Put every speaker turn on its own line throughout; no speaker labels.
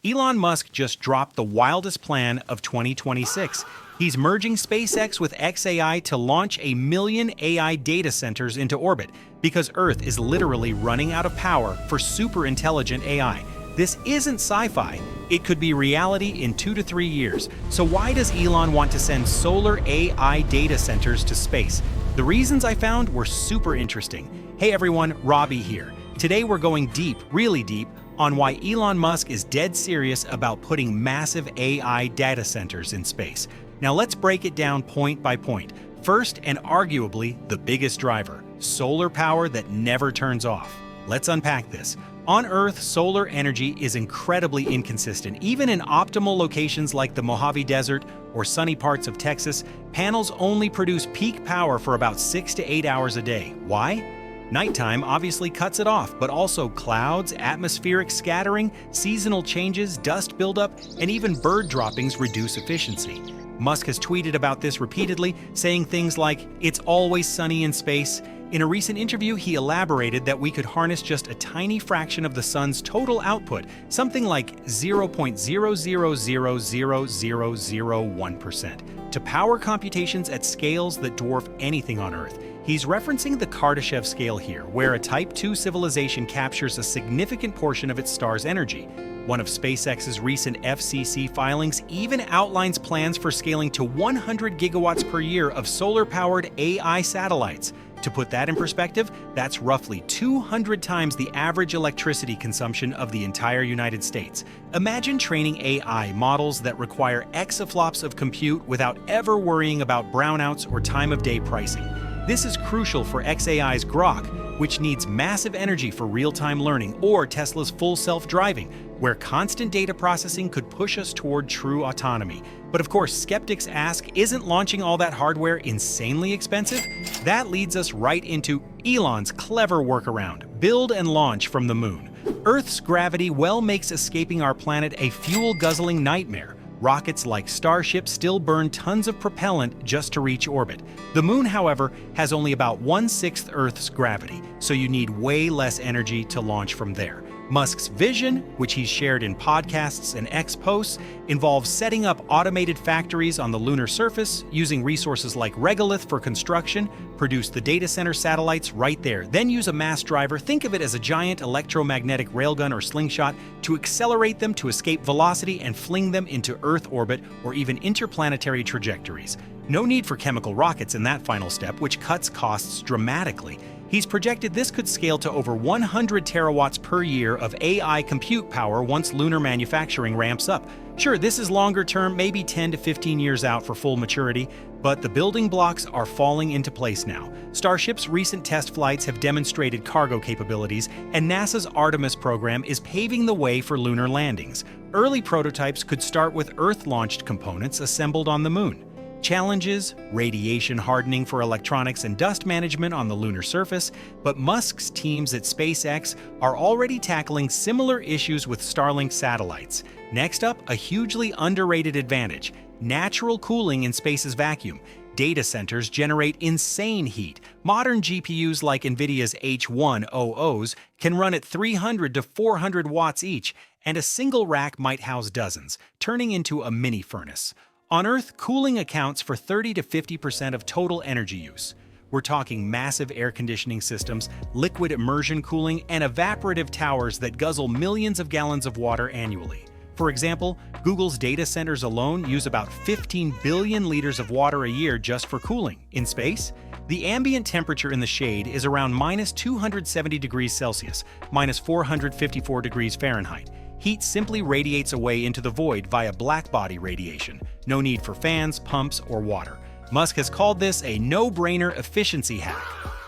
Elon Musk just dropped the wildest plan of 2026. He's merging SpaceX with Xai to launch 1 million AI data centers into orbit because Earth is literally running out of power for super intelligent AI. This isn't sci-fi. It could be reality in 2 to 3 years. So why does Elon want to send solar AI data centers to space? The reasons I found were super interesting. Hey everyone, Robbie here. Today we're going deep, really deep, on why Elon Musk is dead serious about putting massive AI data centers in space. Now let's break it down point by point. First, and arguably the biggest driver, solar power that never turns off. Let's unpack this. On Earth, solar energy is incredibly inconsistent. Even in optimal locations like the Mojave Desert or sunny parts of Texas, panels only produce peak power for about 6 to 8 hours a day. Why? Nighttime obviously cuts it off, but also clouds, atmospheric scattering, seasonal changes, dust buildup, and even bird droppings reduce efficiency. Musk has tweeted about this repeatedly, saying things like, "It's always sunny in space." In a recent interview, he elaborated that we could harness just a tiny fraction of the sun's total output, something like 0.0000001%, to power computations at scales that dwarf anything on Earth. He's referencing the Kardashev scale here, where a Type 2 civilization captures a significant portion of its star's energy. One of SpaceX's recent FCC filings even outlines plans for scaling to 100 gigawatts per year of solar-powered AI satellites. To put that in perspective, that's roughly 200 times the average electricity consumption of the entire United States. Imagine training AI models that require exaflops of compute without ever worrying about brownouts or time-of-day pricing. This is crucial for xAI's Grok, which needs massive energy for real-time learning, or Tesla's full self-driving, where constant data processing could push us toward true autonomy. But of course, skeptics ask, isn't launching all that hardware insanely expensive? That leads us right into Elon's clever workaround: build and launch from the moon. Earth's gravity makes escaping our planet a fuel-guzzling nightmare. Rockets like Starship still burn tons of propellant just to reach orbit. The moon, however, has only about 1/6 Earth's gravity, so you need way less energy to launch from there. Musk's vision, which he's shared in podcasts and X posts, involves setting up automated factories on the lunar surface, using resources like regolith for construction, produce the data center satellites right there, then use a mass driver, think of it as a giant electromagnetic railgun or slingshot, to accelerate them to escape velocity and fling them into Earth orbit or even interplanetary trajectories. No need for chemical rockets in that final step, which cuts costs dramatically. He's projected this could scale to over 100 terawatts per year of AI compute power once lunar manufacturing ramps up. Sure, this is longer term, maybe 10 to 15 years out for full maturity, but the building blocks are falling into place now. Starship's recent test flights have demonstrated cargo capabilities, and NASA's Artemis program is paving the way for lunar landings. Early prototypes could start with Earth-launched components assembled on the moon. Challenges: radiation hardening for electronics and dust management on the lunar surface, but Musk's teams at SpaceX are already tackling similar issues with Starlink satellites. Next up, a hugely underrated advantage: natural cooling in space's vacuum. Data centers generate insane heat. Modern GPUs like NVIDIA's H100s can run at 300 to 400 watts each, and a single rack might house dozens, turning into a mini furnace. On Earth, cooling accounts for 30 to 50% of total energy use. We're talking massive air conditioning systems, liquid immersion cooling, and evaporative towers that guzzle millions of gallons of water annually. For example, Google's data centers alone use about 15 billion liters of water a year just for cooling. In space, the ambient temperature in the shade is around -270 degrees Celsius, -454 degrees Fahrenheit. Heat simply radiates away into the void via blackbody radiation. No need for fans, pumps, or water. Musk has called this a no-brainer efficiency hack.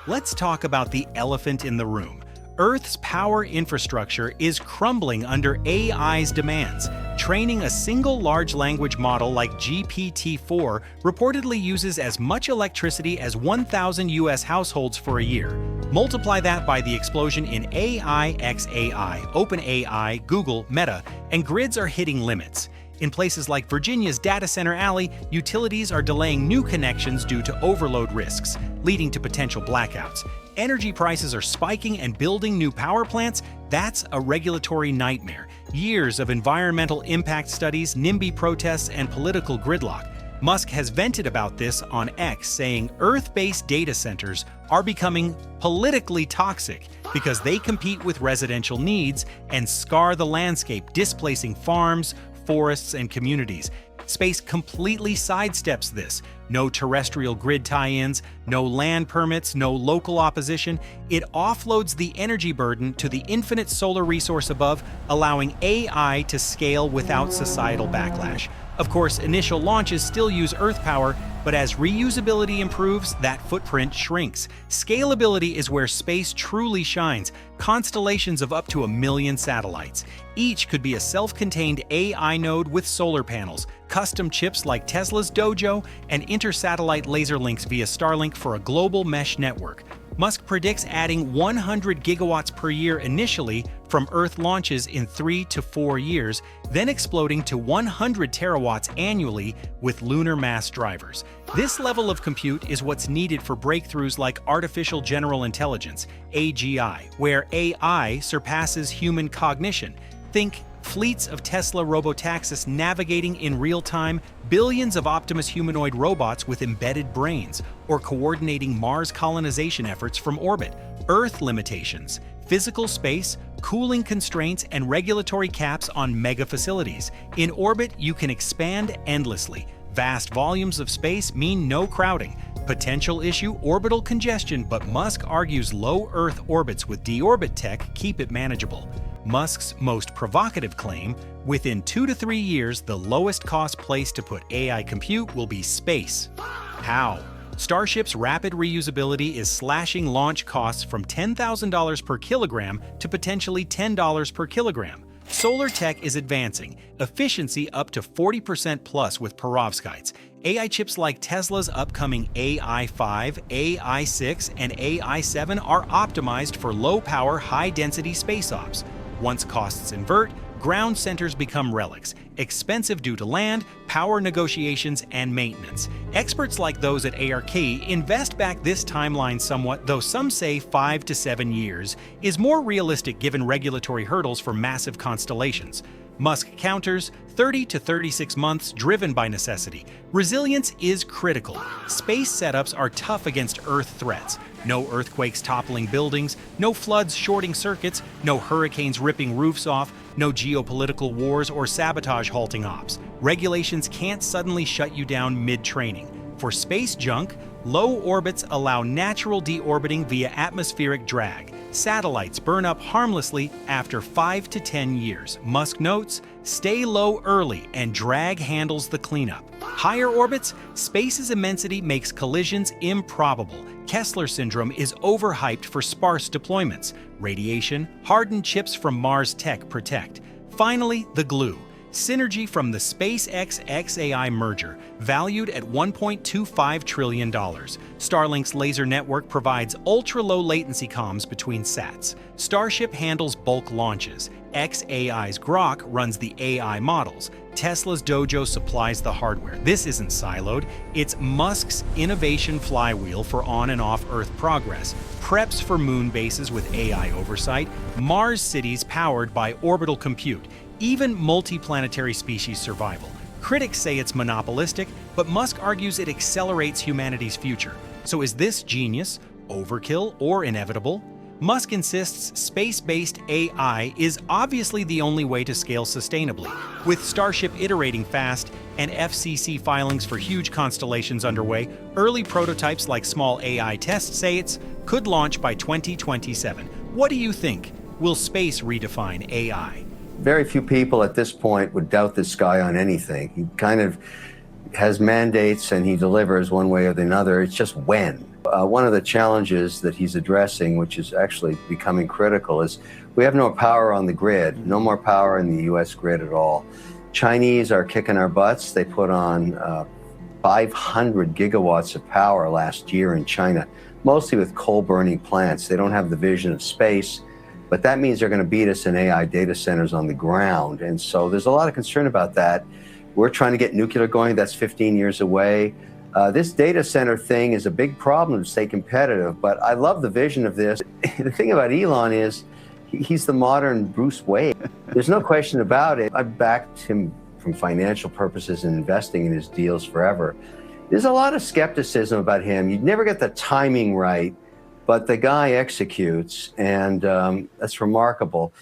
Let's talk about the elephant in the room. Earth's power infrastructure is crumbling under AI's demands. Training a single large language model like GPT-4 reportedly uses as much electricity as 1,000 US households for a year. Multiply that by the explosion in AI, xAI, OpenAI, Google, Meta, and grids are hitting limits. In places like Virginia's data center alley, utilities are delaying new connections due to overload risks, leading to potential blackouts. Energy prices are spiking, and building new power plants, that's a regulatory nightmare. Years of environmental impact studies, NIMBY protests, and political gridlock. Musk has vented about this on X, saying Earth-based data centers are becoming politically toxic because they compete with residential needs and scar the landscape, displacing farms, forests, and communities. Space completely sidesteps this. No terrestrial grid tie-ins, no land permits, no local opposition. It offloads the energy burden to the infinite solar resource above, allowing AI to scale without societal backlash. Of course, initial launches still use Earth power, but as reusability improves, that footprint shrinks. Scalability is where space truly shines. Constellations of up to 1 million satellites. Each could be a self-contained AI node with solar panels, custom chips like Tesla's Dojo, and inter-satellite laser links via Starlink for a global mesh network. Musk predicts adding 100 gigawatts per year initially from Earth launches in 3 to 4 years, then exploding to 100 terawatts annually with lunar mass drivers. This level of compute is what's needed for breakthroughs like artificial general intelligence, AGI, where AI surpasses human cognition. Think fleets of Tesla robotaxis navigating in real time, billions of Optimus humanoid robots with embedded brains, or coordinating Mars colonization efforts from orbit. Earth limitations, physical space, cooling constraints, and regulatory caps on mega facilities. In orbit, you can expand endlessly. Vast volumes of space mean no crowding. Potential issue, orbital congestion, but Musk argues low Earth orbits with deorbit tech keep it manageable. Musk's most provocative claim, within 2 to 3 years, the lowest cost place to put AI compute will be space. How? Starship's rapid reusability is slashing launch costs from $10,000 per kilogram to potentially $10 per kilogram. Solar tech is advancing, efficiency up to 40% plus with perovskites. AI chips like Tesla's upcoming AI5, AI6, and AI7 are optimized for low-power, high-density space ops. Once costs invert, ground centers become relics, expensive due to land, power negotiations, and maintenance. Experts like those at ARK invest back this timeline somewhat, though some say 5 to 7 years is more realistic given regulatory hurdles for massive constellations. Musk counters 30 to 36 months driven by necessity. Resilience is critical. Space setups are tough against Earth threats. No earthquakes toppling buildings, no floods shorting circuits, no hurricanes ripping roofs off, no geopolitical wars or sabotage halting ops. Regulations can't suddenly shut you down mid-training. For space junk, low orbits allow natural deorbiting via atmospheric drag. Satellites burn up harmlessly after 5 to 10 years. Musk notes, stay low early and drag handles the cleanup. Higher orbits, space's immensity makes collisions improbable. Kessler syndrome is overhyped for sparse deployments. Radiation, hardened chips from Mars Tech protect. Finally, the glue. Synergy from the SpaceX XAI merger, valued at $1.25 trillion. Starlink's laser network provides ultra-low latency comms between sats. Starship handles bulk launches. XAI's Grok runs the AI models. Tesla's Dojo supplies the hardware. This isn't siloed. It's Musk's innovation flywheel for on and off Earth progress. Preps for moon bases with AI oversight. Mars cities powered by orbital compute. Even multi-planetary species survival. Critics say it's monopolistic, but Musk argues it accelerates humanity's future. So is this genius, overkill, or inevitable? Musk insists space-based AI is obviously the only way to scale sustainably. With Starship iterating fast and FCC filings for huge constellations underway, early prototypes like small AI tests say it could launch by 2027. What do you think? Will space redefine AI?
Very few people at this point would doubt this guy on anything. He kind of has mandates and he delivers one way or the other. It's just when. One of the challenges that he's addressing, which is actually becoming critical, is we have no power on the grid, no more power in the US grid at all. Chinese are kicking our butts. They put on 500 gigawatts of power last year in China, mostly with coal-burning plants. They don't have the vision of space. But that means they're going to beat us in AI data centers on the ground. And so there's a lot of concern about that. We're trying to get nuclear going. That's 15 years away. This data center thing is a big problem to stay competitive, but I love the vision of this. The thing about Elon is He's the modern Bruce Wayne. There's no question about it. I've backed him from financial purposes and investing in his deals forever. There's a lot of skepticism about him. You'd never get the timing right, but the guy executes, and that's remarkable.